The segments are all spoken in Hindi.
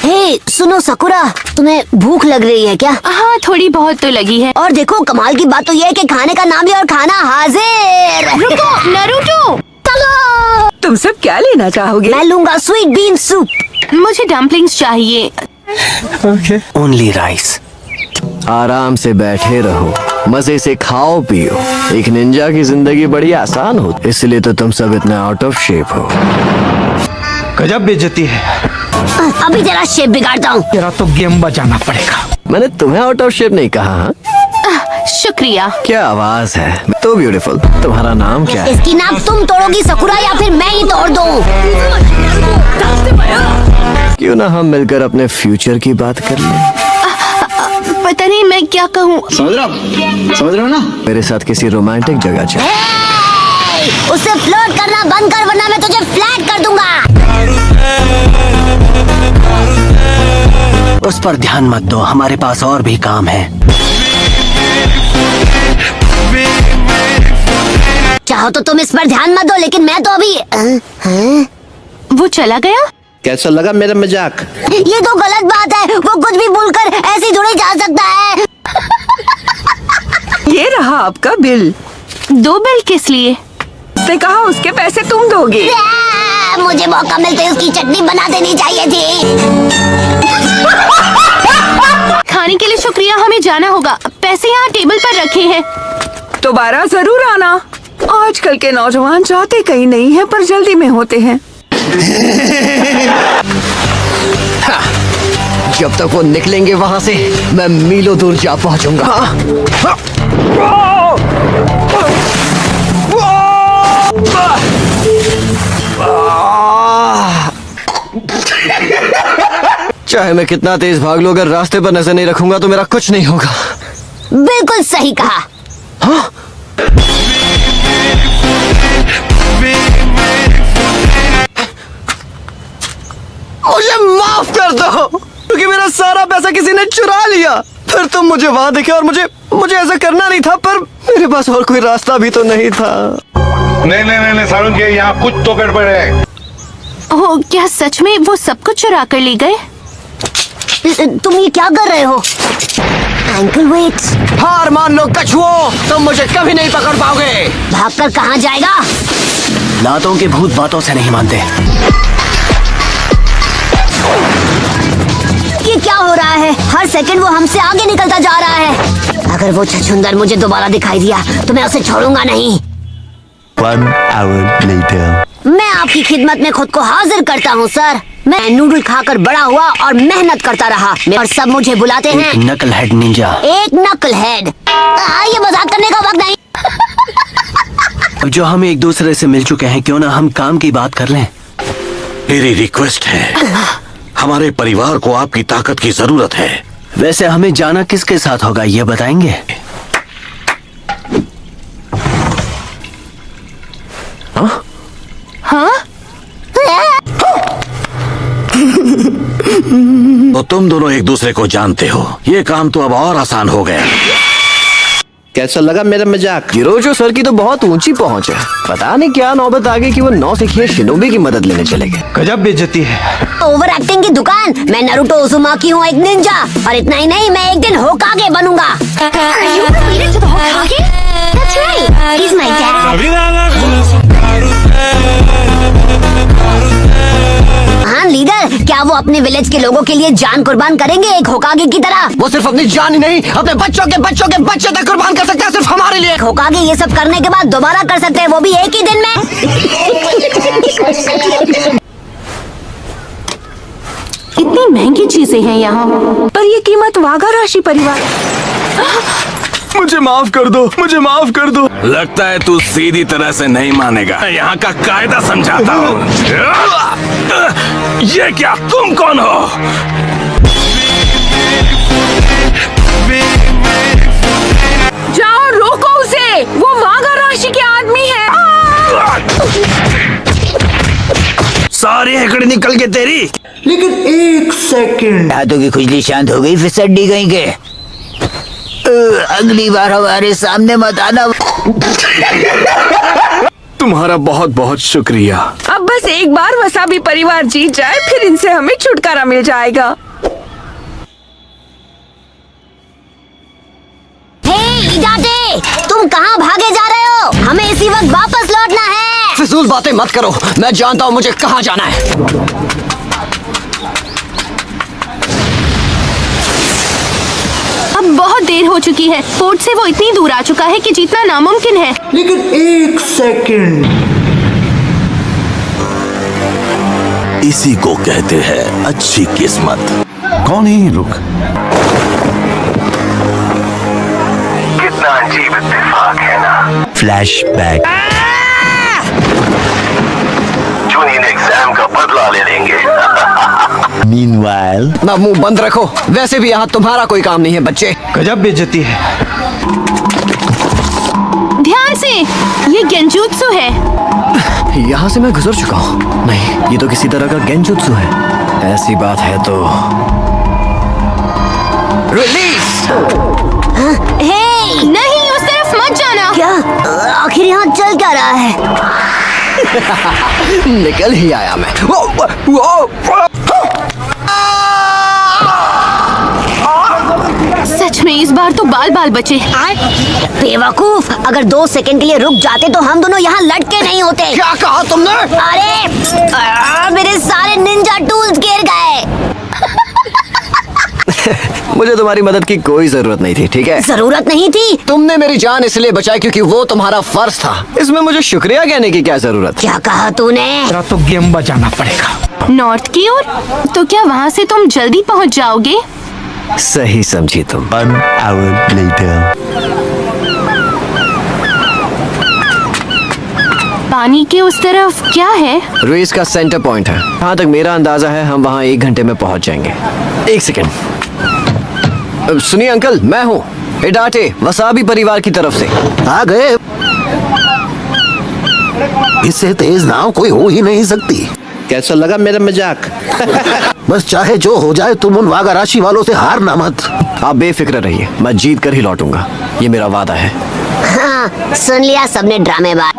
हे सुनो सकुरा, तुम्हें भूख लग रही है क्या? हाँ थोड़ी बहुत तो लगी है। और देखो कमाल की बात तो ये है कि खाने का नाम भी और खाना हाजिर। रुको नारुतो, चलो। तुम सब क्या लेना चाहोगे? मैं लूंगा स्वीट बीन सूप। मुझे डम्पलिंग्स चाहिए। Only rice. आराम से बैठे रहो, मजे से खाओ पियो। एक निंजा की जिंदगी बड़ी आसान हो, इसलिए तो तुम सब इतना आउट ऑफ शेप हो। गजब बेइज्जती है। अभी जरा शेप बिगाड़ता हूँ। तेरा तो गेम बजाना पड़ेगा। मैंने तुम्हें आउट ऑफ शेप नहीं कहा। हाँ? शुक्रिया। क्या आवाज है, तो ब्यूटीफुल। तुम्हारा नाम क्या है? इसकी नाम तुम तोड़ोगी सकुरा या फिर मैं ही तोड़ दूँ? क्यों ना हम मिलकर अपने फ्यूचर की बात कर लें। पता नहीं मैं क्या कहूँ। समझ रहे हो ना? मेरे साथ किसी रोमांटिक जगह चल। उससे फ्लर्ट करना बंद कर वरना मैं तुझे फ्लैट कर दूंगा। उस पर ध्यान मत दो, हमारे पास और भी काम है। चाहो तो तुम इस पर ध्यान मत दो, लेकिन मैं तो अभी वो चला गया। कैसा लगा मेरा मजाक? ये तो गलत बात है। वो कुछ भी बोलकर ऐसे जुड़े जा सकता है। ये रहा आपका बिल। 2 बिल किस लिए? उसने कहा उसके पैसे तुम दोगे। मुझे मौका मिलते उसकी चटनी बना देनी चाहिए थी। खाने के लिए शुक्रिया, हमें जाना होगा। पैसे यहाँ टेबल पर रखे हैं। दोबारा जरूर आना। आजकल के नौजवान जाते कहीं नहीं है पर जल्दी में होते हैं। जब तक वो निकलेंगे वहाँ से, मैं मीलों दूर जा पहुँचूंगा। चाहे मैं कितना तेज भाग लूं, अगर रास्ते पर नजर नहीं रखूंगा तो मेरा कुछ नहीं होगा। बिल्कुल सही कहा। हाँ? मुझे माफ कर दो, क्योंकि मेरा सारा पैसा किसी ने चुरा लिया। फिर तुम मुझे वहां दिखे और मुझे ऐसा करना नहीं था, पर मेरे पास और कोई रास्ता भी तो नहीं था। नहीं सारुण के यहाँ कुछ तो गड़बड़ है। ओह, क्या सच में वो सब कुछ चुरा कर ले गए? तुम ये क्या कर रहे हो? एंकल वेट। हार मान लो कछुओं, तुम मुझे कभी नहीं पकड़ पाओगे। भागकर कहाँ जाएगा? लातों के भूत बातों से नहीं मानते। ये क्या हो रहा है? हर सेकंड वो हमसे आगे निकलता जा रहा है। अगर वो छछूंदर मुझे दोबारा दिखाई दिया तो मैं उसे छोड़ूंगा नहीं। 1 hour later. मैं आपकी खिदमत में खुद को हाजिर करता हूँ सर। मैं नूडल खाकर बड़ा हुआ और मेहनत करता रहा और सब मुझे बुलाते हैं नकल हेड निंजा। एक नकल हेड। ये मजाक करने का वक्त नहीं। अब जो हम एक दूसरे से मिल चुके हैं, क्यों ना हम काम की बात कर लें। मेरी रिक्वेस्ट है, हमारे परिवार को आपकी ताकत की जरूरत है। वैसे हमें जाना किसके साथ होगा, ये बताएंगे? हाँ? तो तुम दोनों एक दूसरे को जानते हो, ये काम तो अब और आसान हो गया। कैसा लगा मेरा मजाक? गिरोजो सर की तो बहुत ऊंची पहुंच है। पता नहीं क्या नौबत आ गई कि वो 9 सिखिए शिनोबी की मदद लेने चले गए। गजब बेइज्जती है। ओवर एक्टिंग की दुकान। मैं नारुतो उज़ुमाकी हूँ, एक निंजा। और इतना ही नहीं, मैं एक दिन होकागे बनूंगा। हाँ लीडर, क्या वो अपने विलेज के लोगों के लिए जान कुर्बान करेंगे एक होकागे की तरह? वो सिर्फ अपनी जान ही नहीं, अपने बच्चों के बच्चे तक कुर्बान कर सकते हैं, सिर्फ हमारे लिए। होकागे ये सब करने के बाद दोबारा कर सकते हैं, वो भी एक ही दिन में। इतनी महंगी चीजें हैं यहाँ, पर ये कीमत वाघा राशि परिवार। मुझे माफ कर दो, मुझे माफ कर दो। लगता है तू सीधी तरह से नहीं मानेगा। यहाँ का कायदा समझाता हूँ। ये क्या, तुम कौन हो? जाओ रोको उसे, वो वाघा राशि के आदमी है। सारी हेकड़ी निकल के तेरी। लेकिन 1 सेकंड। हाथों की खुजली शांत हो गई, फिर सड्डी गई के। अगली बार हमारे सामने मत आना। तुम्हारा बहुत बहुत शुक्रिया। अब बस एक बार वसाबी परिवार जीत जाए, फिर इनसे हमें छुटकारा मिल जाएगा। हे इडाटे, तुम कहाँ भागे जा रहे हो? हमें इसी वक्त वापस लौटना है। फिजूल बातें मत करो, मैं जानता हूँ मुझे कहाँ जाना है। अब बहुत देर हो चुकी है। पोर्ट से वो इतनी दूर आ चुका है कि जीतना नामुमकिन है। लेकिन एक सेकंड, इसी को कहते हैं अच्छी किस्मत। कौन है ये लोग? कितना अजीब इत्तेफाक है ना। फ्लैशबैक। जूनियर एग्जाम का बदला ले लेंगे। Meanwhile, ना मुंह बंद रखो, वैसे भी यहाँ तुम्हारा कोई काम नहीं है बच्चे। गजब बेइज्जती है। ध्यान से, ये गेंजुत्सु है। यहाँ से मैं गुजर चुका हूँ। नहीं, ये तो किसी तरह का गेंजुत्सु है। ऐसी बात है तो रिलीज। हे नहीं, उस तरफ मत जाना। क्या आखिर यहाँ चल क्या रहा है? निकल ही आया मैं। सच में इस बार तो बाल बाल बचे। बेवकूफ, अगर 2 सेकंड के लिए रुक जाते तो हम दोनों यहाँ लटके नहीं होते। क्या कहा तुमने? अरे मेरे सारे निंजा टूल्स गिर गए। मुझे तुम्हारी मदद की कोई जरूरत नहीं थी, ठीक है? जरूरत नहीं थी? तुमने मेरी जान इसलिए बचाई क्योंकि वो तुम्हारा फर्ज था। इसमें मुझे शुक्रिया कहने की क्या जरूरत? क्या कहा तूने? तेरा तो गेम बजाना पड़ेगा। नॉर्थ की ओर? तो क्या वहाँ से तुम जल्दी पहुँच जाओगे? सही समझी तुम। 1 hour later. पानी के उस तरफ क्या है? रेस का सेंटर पॉइंट है। जहाँ तक मेरा अंदाजा है हम वहाँ 1 घंटे में पहुँच जाएंगे। 1 सेकेंड। सुनिए अंकल, मैं हूँ इडाटे, वसाबी परिवार की तरफ से। आ गए। इससे तेज नाव कोई हो ही नहीं सकती। कैसा लगा मेरा मजाक? बस चाहे जो हो जाए, तुम उन वागा राशि वालों से हारना मत। आप बेफिक्र रहिए, मैं जीत कर ही लौटूंगा, ये मेरा वादा है। हाँ, सुन लिया सबने ड्रामेबाज।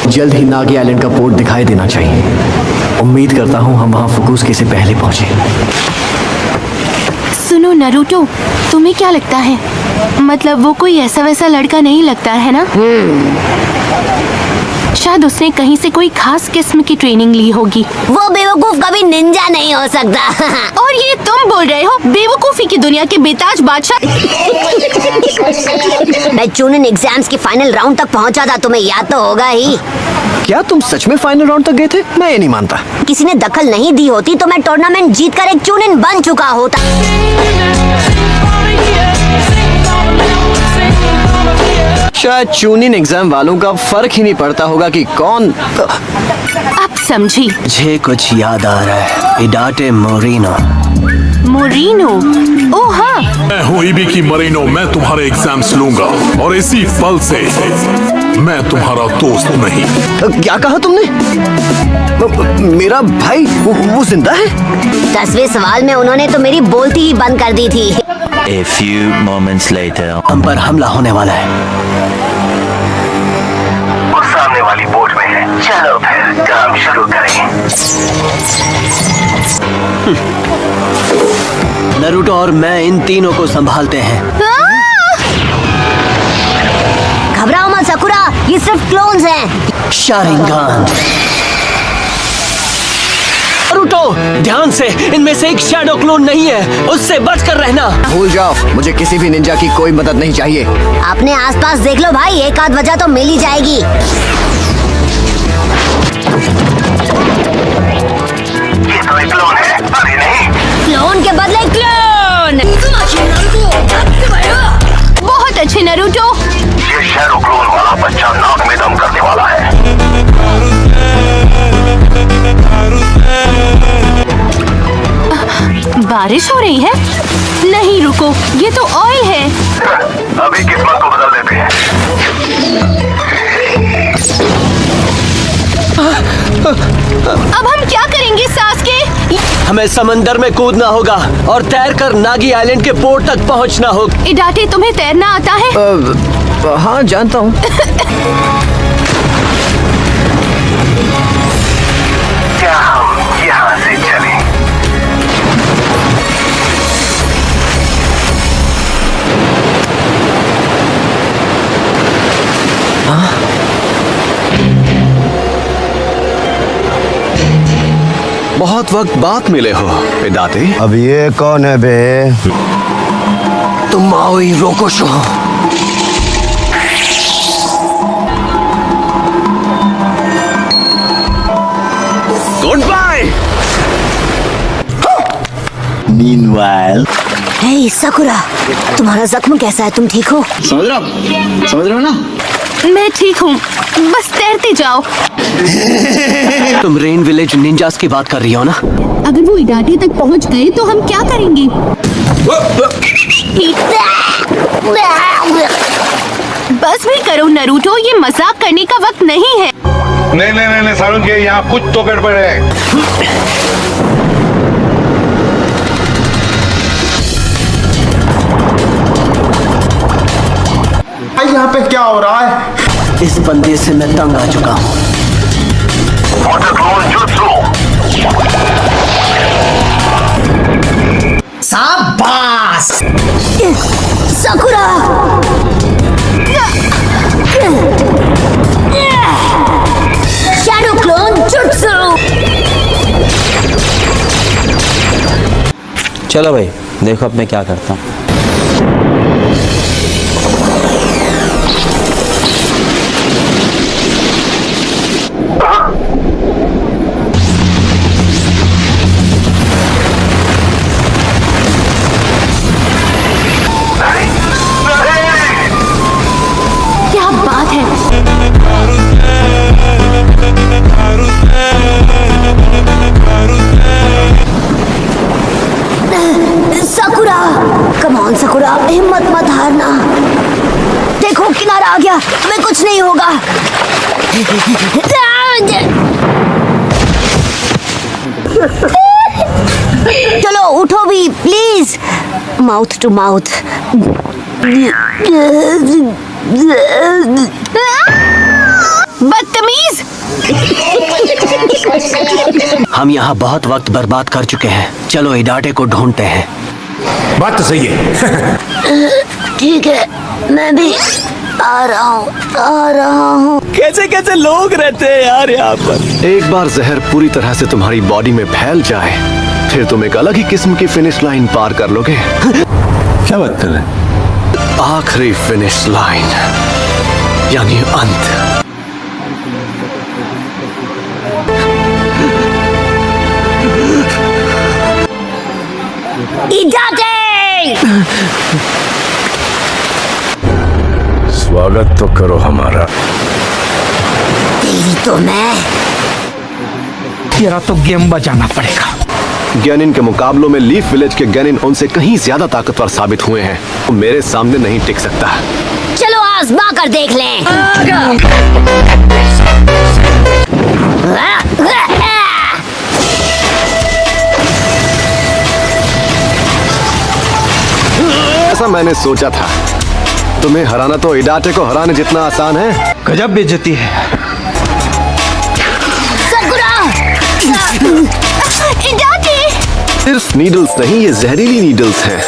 जल्द ही नागी आइलैंड का पोर्ट दिखाई देना चाहिए। उम्मीद करता हूँ हम वहाँ फुकुस्के से पहले पहुँचे। सुनो नरूटो, तुम्हें क्या लगता है? मतलब वो कोई ऐसा वैसा लड़का नहीं लगता है ना? शायद उसने कहीं से कोई खास किस्म की ट्रेनिंग ली होगी। वो बेवकूफ कभी निंजा नहीं हो सकता। और ये तुम बोल रहे हो बेवकूफी की दुनिया के बेताज बादशाह। मैं चूनिन एग्जाम्स के फाइनल राउंड तक पहुंचा था, तुम्हें याद तो होगा ही। क्या तुम सच में फाइनल राउंड तक गए थे? मैं ये नहीं मानता। किसी ने दखल नहीं दी होती तो मैं टूर्नामेंट जीतकर एक चूनिन बन चुका होता। शायद चूनिन एग्जाम वालों का फर्क ही नहीं पड़ता होगा कि कौन। अब समझी। मुझे कुछ याद आ रहा है। इडाटे मोरिनो। मोरिनो? ओह हाँ, मैं हूँ इबिकी मरीनो। मैं तुम्हारे एग्जाम्स लूंगा और इसी फल से मैं तुम्हारा दोस्त नहीं। क्या कहा तुमने? मेरा भाई वो जिंदा है? 10वें सवाल में उन्होंने तो मेरी बोलती ही बंद कर दी थी। A few moments later. हम पर हमला होने वाला है। वो सामने वाली बोट में है। चलो फिर काम शुरू करें। नरूटो और मैं इन तीनों को संभालते हैं। घबराओ मत सकुरा, ये सिर्फ क्लोन्स हैं। शारिंगान। नरूटो, ध्यान से, इनमें से एक शैडो क्लोन नहीं है, उससे बचकर रहना। भूल जाओ, मुझे किसी भी निंजा की कोई मदद नहीं चाहिए। अपने आसपास देख लो भाई, एक आध वजह तो मिल ही जाएगी। ये तो एक क्लोन है। अरे नहीं, क्लोन के बदले क्लोन। बहुत अच्छे नरूटो। ये शैडो क्लोन वाला बच्चा नाक में दम करने वाला है। बारिश हो रही है? नहीं रुको, ये तो ऑयल है। अभी किस्मत को बदल देते हैं। अब हम क्या करेंगे सासके? हमें समंदर में कूदना होगा और तैरकर नागी आइलैंड के पोर्ट तक पहुंचना होगा। इडाटे, तुम्हें तैरना आता है? हाँ जानता हूँ। क्या हम यहाँ से चलें? बहुत वक्त बाद मिले हो इडाटे। अब ये कौन है बे? तुम माओई रोकोशो हो। Good bye. Meanwhile, hey Sakura, तुम्हारा जख्म कैसा है? तुम ठीक हो? समझ रहे हो ना? मैं ठीक हूँ, बस तैरते जाओ। तुम रेन विलेज निंजास की बात कर रही हो ना? अगर वो इडाटे तक पहुँच गए तो हम क्या करेंगे? बस भी करो नरूटो, ये मजाक करने का वक्त नहीं है। नहीं सारुन के यहाँ कुछ तो गड़बड़ है। यहाँ पे क्या हो रहा है? इस बंदे से मैं तंग आ चुका हूँ। शाबाश साकुरा। Shadow clone jutsu. चलो भाई, देखो अब मैं क्या करता हूँ। क्या बात है? साकुरा, कम ऑन साकुरा, हिम्मत मत हारना। देखो किनारा आ गया, हमें कुछ नहीं होगा। चलो उठो भी प्लीज। Mouth to mouth. बदतमीज। हम यहाँ बहुत वक्त बर्बाद कर चुके हैं। चलो इडाटे को ढूंढते हैं। बात तो सही है। ठीक है, मैं भी आ रहा हूँ। कैसे कैसे लोग रहते हैं यार यहाँ पर। एक बार जहर पूरी तरह से तुम्हारी बॉडी में फैल जाए, फिर तुम एक अलग ही किस्म की फिनिश लाइन पार कर लोगे। क्या बात कर रहे हैं? आखिरी फिनिश लाइन, यानी अंत। स्वागत तो करो हमारा। तेरी तो मैं। तेरा तो गेम बजाना पड़ेगा। गैनिन के मुकाबलों में लीफ विलेज के गैनिन उनसे कहीं ज्यादा ताकतवर साबित हुए हैं। वो मेरे सामने नहीं टिक सकता। चलो आजमा कर देख लें। ऐसा मैंने सोचा था। तुम्हें हराना तो इडाटे को हराने जितना आसान है। गजब बेइज्जती है। इडाटे! सिर्फ नीडल्स नहीं, ये जहरीली नीडल्स हैं।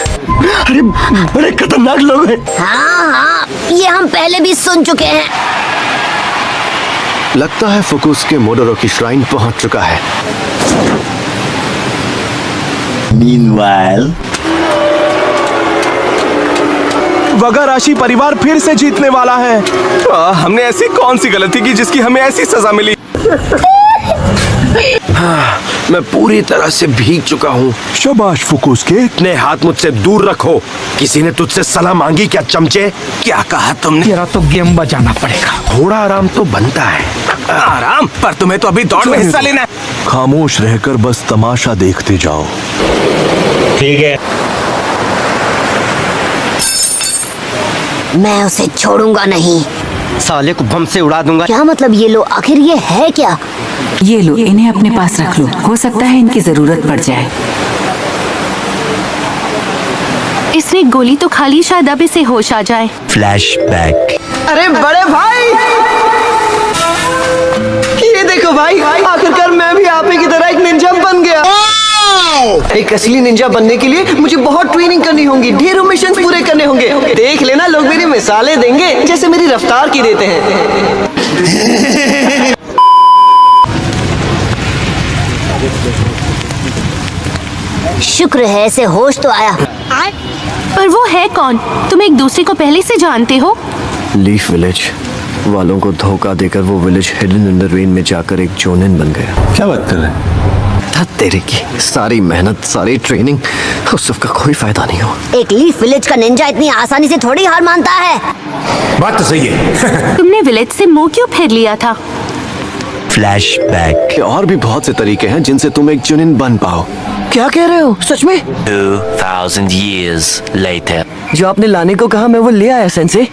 अरे बड़े खतरनाक लोग हैं। हाँ, ये हम पहले भी सुन चुके हैं। लगता है फुकुस के मोडोरो की श्राइन पहुंच चुका है। Meanwhile, वगाराशी परिवार फिर से जीतने वाला है। हमने ऐसी कौन सी गलती की जिसकी हमें ऐसी सजा मिली? मैं पूरी तरह से भीग चुका हूँ। शाबाश फुकुस के। अपने हाथ मुझसे दूर रखो। किसी ने तुझसे सलाह मांगी क्या चमचे? क्या कहा तुमने? तेरा तो गेम बजाना पड़ेगा। थोड़ा आराम तो बनता है। आराम? पर तुम्हें तो अभी दौड़ में हिस्सा लेना है। खामोश रहकर बस तमाशा देखते जाओ। ठीक है। मैं उसे छोड़ूंगा नहीं। साले को बम से उड़ा दूंगा। क्या मतलब ये लो, आखिर ये है क्या? ये लो, इन्हें अपने पास रख लो, हो सकता है इनकी जरूरत पड़ जाए। इसने गोली तो खा ली, शायद अब इसे होश आ जाए। फ्लैशबैक। अरे बड़े भाई, ये देखो भाई, आखिरकार मैं भी आप ही की तरह एक निंजा बन गया। एक असली निंजा बनने के लिए मुझे बहुत ट्रेनिंग करनी होगी, ढेरों मिशन पूरे करने होंगे। देख लेना, लोग मेरी मिसालें देंगे जैसे मेरी रफ्तार की देते हैं। शुक्र है इसे होश तो आया। पर वो है कौन? तुम एक दूसरे को पहले से जानते हो? लीफ विलेज वालों को धोखा देकर वो village hidden in the rain में जाकर एक जोनिन बन गया। क्या बात कर रहे हैं? तेरे की सारी मेहनत, सारी ट्रेनिंग, उस सब का कोई फायदा नहीं हो। एक लीफ विलेज का निंजा इतनी आसानी से थोड़ी हार मानता है। बात तो सही है। तुमने विलेज से मुंह क्यों फेर लिया था? फ्लैशबैक। और भी बहुत से तरीके हैं जिनसे तुम एक जोनिन बन पाओ। क्या कह रहे हो, सच में? 2000 years later। जो आपने लाने को कहा मैं वो ले आया सेंसे।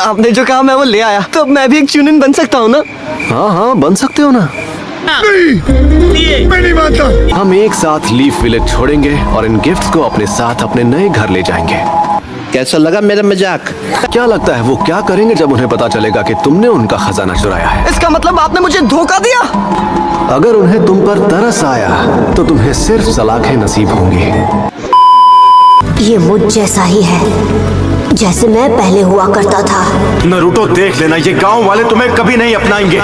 आपने जो कहा मैं वो ले आया, तो मैं भी एक जोनिन बन सकता हूँ ना? हाँ हाँ, बन सकते हो ना। मैं नहीं मानता। हम एक साथ लीफ विलेज छोड़ेंगे और इन गिफ्ट्स को अपने साथ अपने नए घर ले जाएंगे। कैसा लगा मेरा मजाक? क्या लगता है वो क्या करेंगे जब उन्हें पता चलेगा कि तुमने उनका खजाना चुराया है? इसका मतलब आपने मुझे धोखा दिया। अगर उन्हें तुम पर तरस आया तो तुम्हें सिर्फ सलाखें नसीब होंगी। ये मुझ जैसा ही है जैसे मैं पहले हुआ करता था। नरूटो, देख लेना, ये गांव वाले तुम्हें कभी नहीं अपनाएंगे।